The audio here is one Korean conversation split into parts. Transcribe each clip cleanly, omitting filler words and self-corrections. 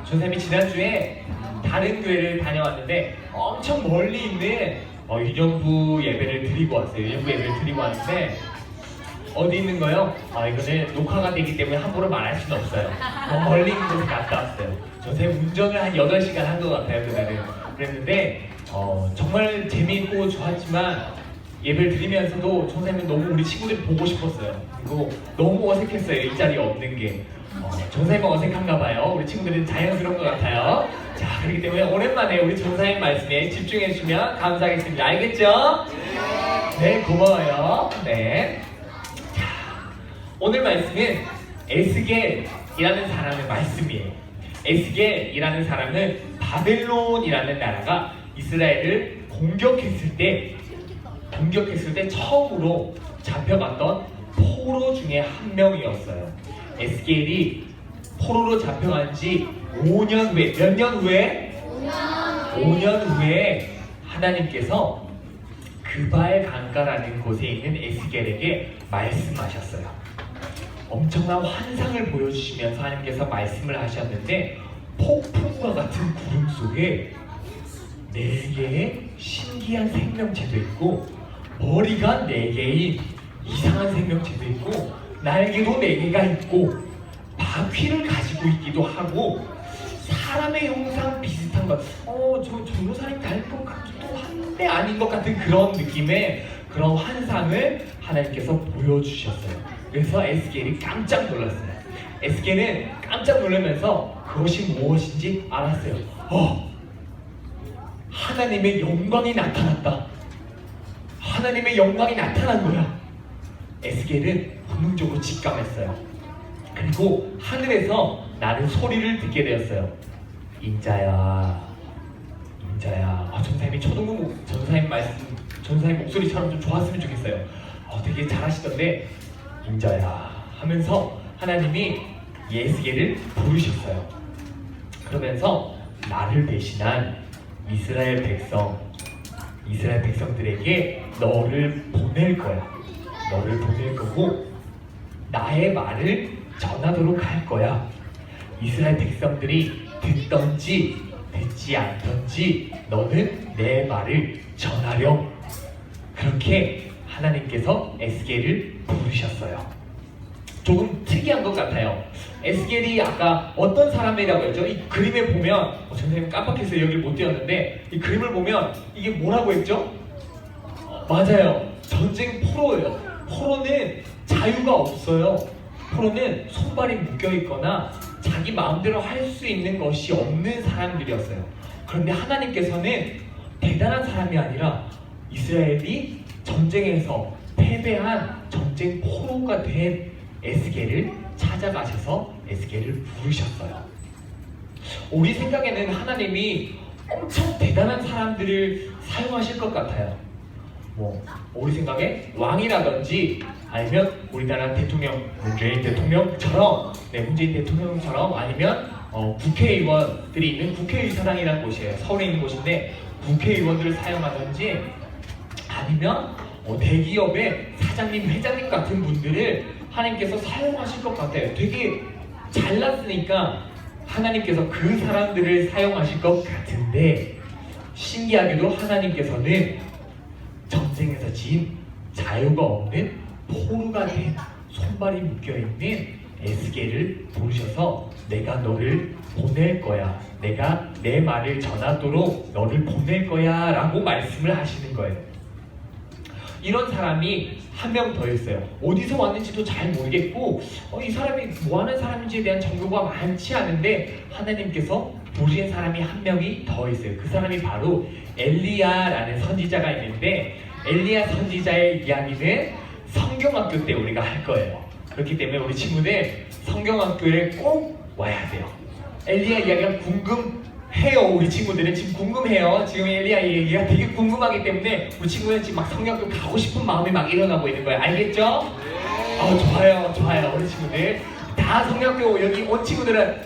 전쌤이 지난주에 다른 교회를 다녀왔는데 엄청 멀리 있는 유년부 예배를 드리고 왔어요. 유년부 예배를 드리고 왔는데 어디 있는 거요? 이거는 녹화가 되기 때문에 함부로 말할 수는 없어요. 멀리 있는 곳에 갔다 왔어요. 전쌤 운전을 한 8시간 한 것 같아요, 그날은. 그랬는데 정말 재미있고 좋았지만 예배를 드리면서도 전쌤은 너무 우리 친구들 보고 싶었어요. 그리고 너무 어색했어요, 이 자리에 없는 게. 전사님 어색한가 봐요. 우리 친구들은 자연스러운 것 같아요. 자, 그렇기 때문에 오랜만에 우리 전사님 말씀에 집중해 주시면 감사하겠습니다. 알겠죠? 네, 고마워요. 네. 자, 오늘 말씀은 에스겔이라는 사람의 말씀이에요. 에스겔이라는 사람은 바벨론이라는 나라가 이스라엘을 공격했을 때 처음으로 잡혀갔던 포로 중에 한 명이었어요. 에스겔이 포로로 잡혀간 지 5년 후에, 몇 년 후에? 5년 후에 하나님께서 그발 강가라는 곳에 있는 에스겔에게 말씀하셨어요. 엄청난 환상을 보여주시면서 하나님께서 말씀을 하셨는데 폭풍과 같은 구름 속에 4개의 신기한 생명체도 있고 머리가 4개인 이상한 생명체도 있고 날개도 4개가 있고 바퀴를 가지고 있기도 하고 사람의 형상 비슷한 것, 저 전도사님 닮은 것 같기도 한데 아닌 것 같은 그런 느낌의 그런 환상을 하나님께서 보여주셨어요. 그래서 에스겔이 깜짝 놀랐어요. 에스겔은 깜짝 놀라면서 그것이 무엇인지 알았어요. 하나님의 영광이 나타났다. 하나님의 영광이 나타난 거야. 에스겔은 본능적으로 직감했어요. 그리고 하늘에서 나는 소리를 듣게 되었어요. 인자야. 전사님이 전사님 말씀, 전사님 목소리처럼 좀 좋았으면 좋겠어요. 되게 잘하시던데 인자야 하면서 하나님이 에스겔을 부르셨어요. 그러면서 나를 대신한 이스라엘 백성들에게 너를 보낼 거야. 너를 보낼 거고 나의 말을 전하도록 할 거야. 이스라엘 백성들이 듣던지 듣지 않던지 너는 내 말을 전하렴. 그렇게 하나님께서 에스겔을 부르셨어요. 조금 특이한 것 같아요. 에스겔이 아까 어떤 사람이라고 했죠? 이 그림에 보면 선생님 깜빡해서 여기를 못 띄웠는데 이 그림을 보면 이게 뭐라고 했죠? 맞아요. 전쟁 포로예요. 포로는 자유가 없어요. 포로는 손발이 묶여있거나 자기 마음대로 할 수 있는 것이 없는 사람들이었어요. 그런데 하나님께서는 대단한 사람이 아니라 이스라엘이 전쟁에서 패배한 전쟁 포로가 된 에스겔을 찾아가셔서 에스겔을 부르셨어요. 우리 생각에는 하나님이 엄청 대단한 사람들을 사용하실 것 같아요. 우리 생각에 왕이라든지 아니면 우리나라 대통령 문재인 대통령처럼 아니면 국회의원들이 있는 국회의사당이라는 곳이에요. 서울에 있는 곳인데 국회의원들을 사용하든지 아니면 대기업의 사장님, 회장님 같은 분들을 하나님께서 사용하실 것 같아요. 되게 잘났으니까 하나님께서 그 사람들을 사용하실 것 같은데 신기하게도 하나님께서는 전쟁에서 진 자유가 없는 포로가 된 손발이 묶여있는 에스겔을 부르셔서 내가 너를 보낼 거야. 내가 내 말을 전하도록 너를 보낼 거야 라고 말씀을 하시는 거예요. 이런 사람이 한 명 더 있어요. 어디서 왔는지도 잘 모르겠고 이 사람이 뭐하는 사람인지에 대한 정보가 많지 않은데 하나님께서 부르신 사람이 한 명이 더 있어요. 그 사람이 바로 엘리야라는 선지자가 있는데 엘리야 선지자의 이야기는 성경학교 때 우리가 할 거예요. 그렇기 때문에 우리 친구들 성경학교에 꼭 와야 돼요. 엘리야 이야기가 궁금해요. 우리 친구들은 지금 궁금해요. 지금 엘리야 이야기가 되게 궁금하기 때문에 우리 친구는 지금 막 성경학교 가고 싶은 마음이 막 일어나고 있는 거예요. 알겠죠? 좋아요. 우리 친구들 다 성경학교 여기 온 친구들은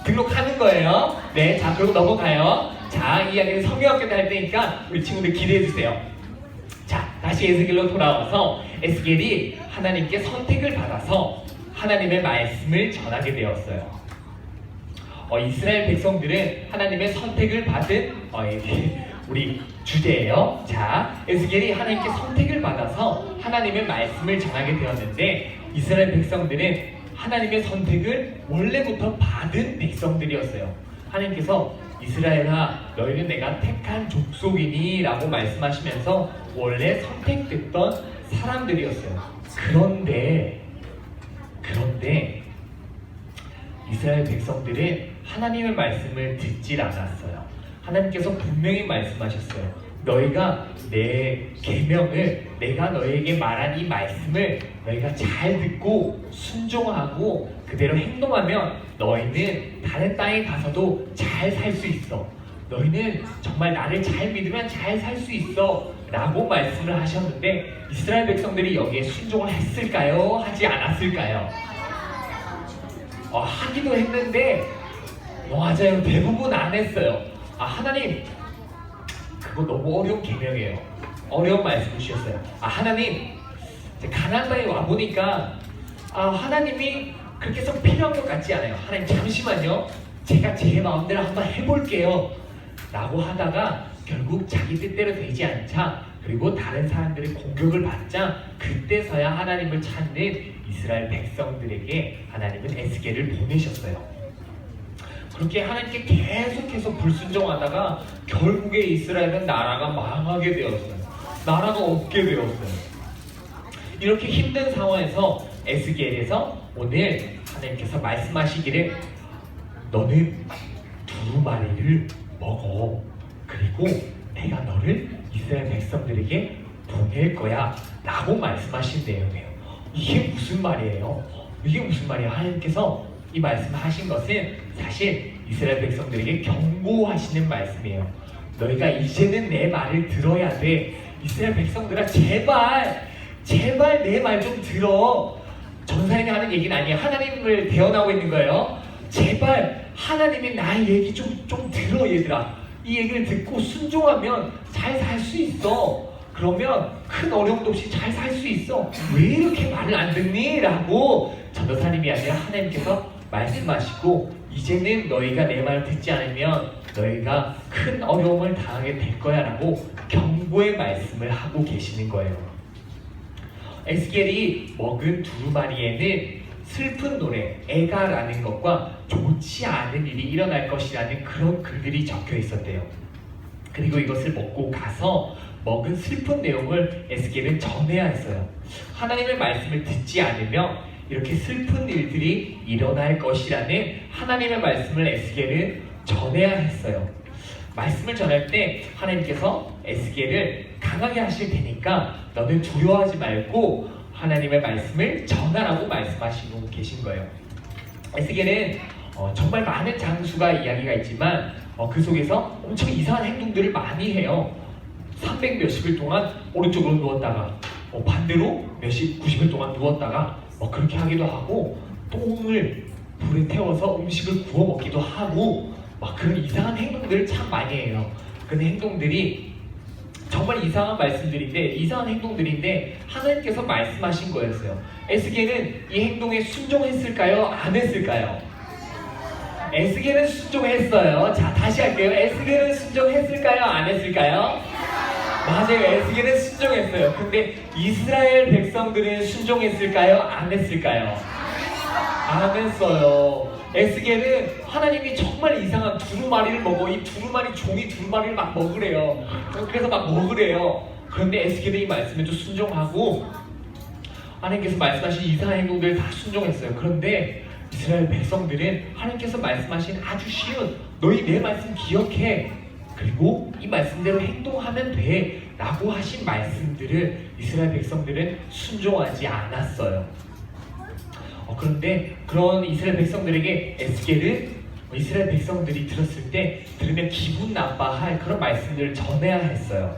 등록하는 거예요. 네, 자 그리고 넘어가요. 자, 이 이야기는 성경학교 때 할 때니까 우리 친구들 기대해 주세요. 자, 다시 에스겔로 돌아와서 에스겔이 하나님께 선택을 받아서 하나님의 말씀을 전하게 되었어요. 이스라엘 백성들은 하나님의 선택을 받은 우리 주제예요. 자, 에스겔이 하나님께 선택을 받아서 하나님의 말씀을 전하게 되었는데 이스라엘 백성들은 하나님의 선택을 원래부터 받은 백성들이었어요. 하나님께서 이스라엘아 너희는 내가 택한 족속이니 라고 말씀하시면서 원래 선택됐던 사람들이었어요. 그런데 이스라엘 백성들은 하나님의 말씀을 듣질 않았어요. 하나님께서 분명히 말씀하셨어요. 너희가 내 계명을, 내가 너희에게 말한 이 말씀을 너희가 잘 듣고 순종하고 그대로 행동하면 너희는 다른 땅에 가서도 잘 살 수 있어. 너희는 정말 나를 잘 믿으면 잘 살 수 있어 라고 말씀을 하셨는데 이스라엘 백성들이 여기에 순종을 했을까요? 하지 않았을까요? 하기도 했는데 맞아요. 대부분 안 했어요. 하나님 그거 너무 어려운 계명이에요. 어려운 말씀 주셨어요. 하나님 가나안 땅에 와보니까 하나님이 그렇게 썩 필요한 것 같지 않아요. 하나님 잠시만요. 제가 제 마음대로 한번 해볼게요 라고 하다가 결국 자기 뜻대로 되지 않자 그리고 다른 사람들의 공격을 받자 그때서야 하나님을 찾는 이스라엘 백성들에게 하나님은 에스겔을 보내셨어요. 그렇게 하나님께 계속해서 불순종하다가 결국에 이스라엘은 나라가 망하게 되었어요. 나라가 없게 되었어요. 이렇게 힘든 상황에서 에스겔에서 오늘 하나님께서 말씀하시기를 너는 두루마리를 먹어. 그리고 내가 너를 이스라엘 백성들에게 보낼 거야 라고 말씀하신 내용이에요. 이게 무슨 말이에요? 이게 무슨 말이에요? 하나님께서 이 말씀을 하신 것은 사실 이스라엘 백성들에게 경고하시는 말씀이에요. 너희가 이제는 내 말을 들어야 돼. 이스라엘 백성들아 제발 내 말 좀 들어. 전사님이 하는 얘기는 아니에요. 하나님을 대언하고 있는 거예요. 제발 하나님이 나의 얘기 좀 들어 얘들아. 이 얘기를 듣고 순종하면 잘 살 수 있어. 그러면 큰 어려움도 없이 잘 살 수 있어. 왜 이렇게 말을 안 듣니? 라고 전도사님이 아니라 하나님께서 말씀하시고 이제는 너희가 내 말을 듣지 않으면 너희가 큰 어려움을 당하게 될 거야 라고 경고의 말씀을 하고 계시는 거예요. 에스겔이 먹은 두루마리에는 슬픈 노래, 애가라는 것과 좋지 않은 일이 일어날 것이라는 그런 글들이 적혀 있었대요. 그리고 이것을 먹고 가서 먹은 슬픈 내용을 에스겔은 전해야 했어요. 하나님의 말씀을 듣지 않으면 이렇게 슬픈 일들이 일어날 것이라는 하나님의 말씀을 에스겔은 전해야 했어요. 말씀을 전할 때 하나님께서 에스겔을 강하게 하실 테니까 너는 두려워하지 말고 하나님의 말씀을 전하라고 말씀하시고 계신 거예요. 에스겔은 정말 많은 장수가 이야기가 있지만 그 속에서 엄청 이상한 행동들을 많이 해요. 300 몇십일 동안 오른쪽으로 누웠다가 반대로 90일 동안 누웠다가 그렇게 하기도 하고 똥을 불에 태워서 음식을 구워 먹기도 하고 그런 이상한 행동들을 참 많이 해요. 그런 행동들이 정말 이상한 말씀들인데 이상한 행동들인데 하나님께서 말씀하신 거였어요. 에스겔은 이 행동에 순종했을까요? 안 했을까요? 에스겔은 순종했어요. 자, 다시 할게요. 에스겔은 순종했을까요? 안 했을까요? 맞아요. 에스겔은 순종했어요. 근데 이스라엘 백성들은 순종했을까요? 안 했을까요? 안 했어요. 에스겔은 하나님이 정말 이상한 두루마리를 먹어. 이 종이 두루마리를 막 먹으래요. 그래서 막 먹으래요. 그런데 에스겔은 이 말씀에도 순종하고 하나님께서 말씀하신 이상한 행동들을 다 순종했어요. 그런데 이스라엘 백성들은 하나님께서 말씀하신 아주 쉬운 너희 내 말씀 기억해. 그리고 이 말씀대로 행동하면 돼 라고 하신 말씀들을 이스라엘 백성들은 순종하지 않았어요. 그런데 그런 이스라엘 백성들에게 에스겔은 이스라엘 백성들이 들으면 기분 나빠할 그런 말씀들을 전해야 했어요.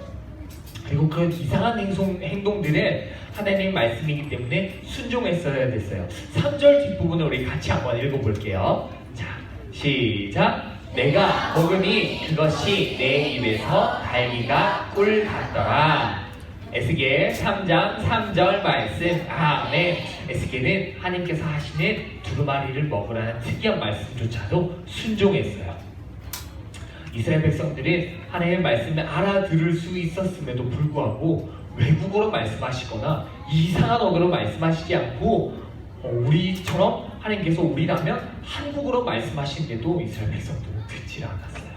그리고 그런 이상한 행동들은 하나님의 말씀이기 때문에 순종했어야 됐어요. 3절 뒷부분을 우리 같이 한번 읽어볼게요. 자, 시작! 내가 먹으니 그것이 내 입에서 달기가 꿀 같더라. 에스겔 3장 3절 말씀. 아멘. 에스겔은 하나님께서 하시는 두루마리를 먹으라는 특이한 말씀조차도 순종했어요. 이스라엘 백성들은 하나님의 말씀을 알아들을 수 있었음에도 불구하고 외국어로 말씀하시거나 이상한 언어로 말씀하시지 않고 우리처럼 하나님께서 우리라면 한국어로 말씀하시는데도 이스라엘 백성들은 듣지 않았어요.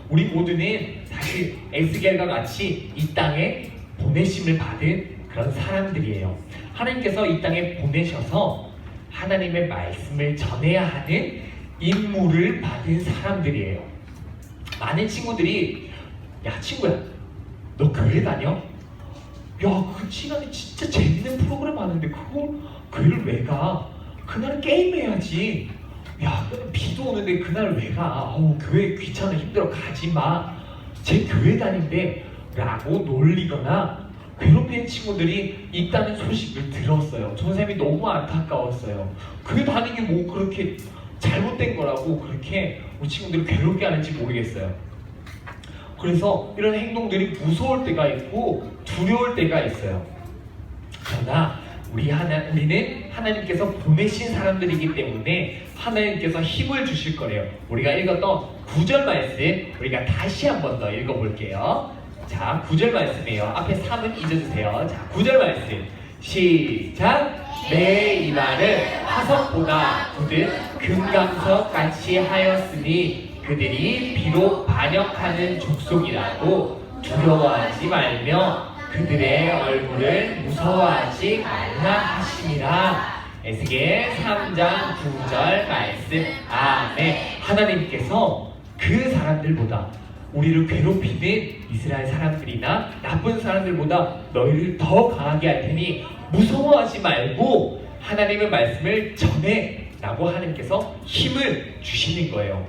우리 모두는 사실 에스겔과 같이 이 땅에 보내심을 받은 그런 사람들이에요. 하나님께서 이 땅에 보내셔서 하나님의 말씀을 전해야 하는 임무를 받은 사람들이에요. 많은 친구들이 야 친구야 너 교회 다녀? 야 그 시간에 진짜 재밌는 프로그램 하는데 그걸 교회를 왜 가? 그날은 게임해야지. 야 비도 오는데 그날 왜 가? 교회 귀찮아 힘들어 가지마. 제 교회 다닌대 라고 놀리거나 괴롭히는 친구들이 있다는 소식을 들었어요. 선생님이 너무 안타까웠어요. 교회 다니는 게 뭐 그렇게 잘못된 거라고 그렇게 우리 친구들을 괴롭게 하는지 모르겠어요. 그래서 이런 행동들이 무서울 때가 있고 두려울 때가 있어요. 그러나 우리는 하나님께서 보내신 사람들이기 때문에 하나님께서 힘을 주실 거래요. 우리가 읽었던 9절 말씀 우리가 다시 한 번 더 읽어볼게요. 자, 9절 말씀이에요. 앞에 3은 잊어주세요. 자, 9절 말씀 시작. 내 이 말을 화석보다 굳은 금강석 같이 하였으니 그들이 비록 반역하는 족속이라도 두려워하지 말며 그들의 얼굴을 무서워하지 말라 하시니라. 에스겔 3장 9절 말씀. 아멘. 하나님께서 그 사람들보다 우리를 괴롭히는 이스라엘 사람들이나 나쁜 사람들보다 너희를 더 강하게 할 테니 무서워하지 말고 하나님의 말씀을 전해 라고 하나님께서 힘을 주시는 거예요.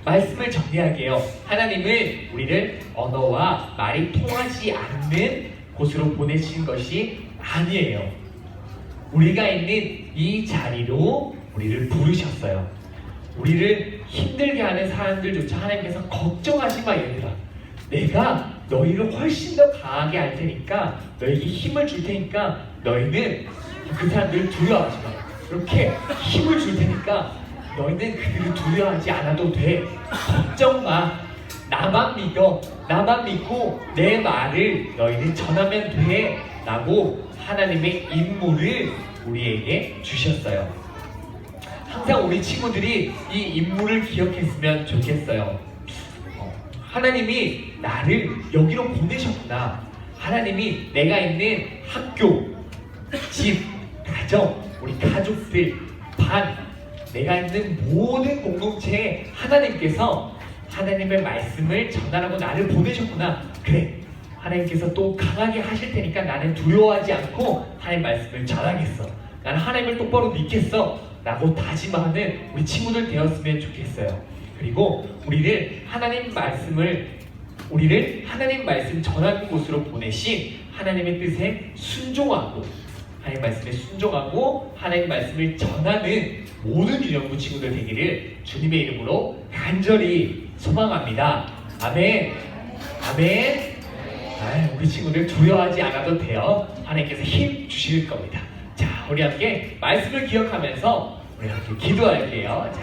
말씀을 정리하게 해요. 하나님은 우리를 언어와 말이 통하지 않는 곳으로 보내신 것이 아니에요. 우리가 있는 이 자리로 우리를 부르셨어요. 우리를 힘들게 하는 사람들조차 하나님께서 걱정하지 마 얘들아. 내가 너희를 훨씬 더 강하게 할 테니까 너에게 힘을 줄 테니까 너희는 그 사람들을 두려워하지 마. 이렇게 힘을 줄 테니까 너희는 그들을 두려워하지 않아도 돼. 걱정 마. 나만 믿어. 나만 믿고 내 말을 너희는 전하면 돼. 라고 하나님의 임무를 우리에게 주셨어요. 항상 우리 친구들이 이 임무를 기억했으면 좋겠어요. 하나님이 나를 여기로 보내셨구나. 하나님이 내가 있는 학교, 집, 가정, 우리 가족들, 반, 내가 있는 모든 공동체에 하나님께서 하나님의 말씀을 전하라고 나를 보내셨구나. 그래, 하나님께서 또 강하게 하실 테니까 나는 두려워하지 않고 하나님 말씀을 전하겠어. 나는 하나님을 똑바로 믿겠어. 라고 다짐하는 우리 친구들 되었으면 좋겠어요. 그리고 우리를 하나님 말씀 전하는 곳으로 보내신 하나님의 뜻에 순종하고 하나님 말씀에 순종하고 하나님 말씀을 전하는 모든 유년부 친구들 되기를 주님의 이름으로 간절히 소망합니다. 아멘. 아멘. 우리 친구들 두려워하지 않아도 돼요. 하나님께서 힘 주실 겁니다. 자, 우리 함께 말씀을 기억하면서 우리 함께 기도할게요. 자,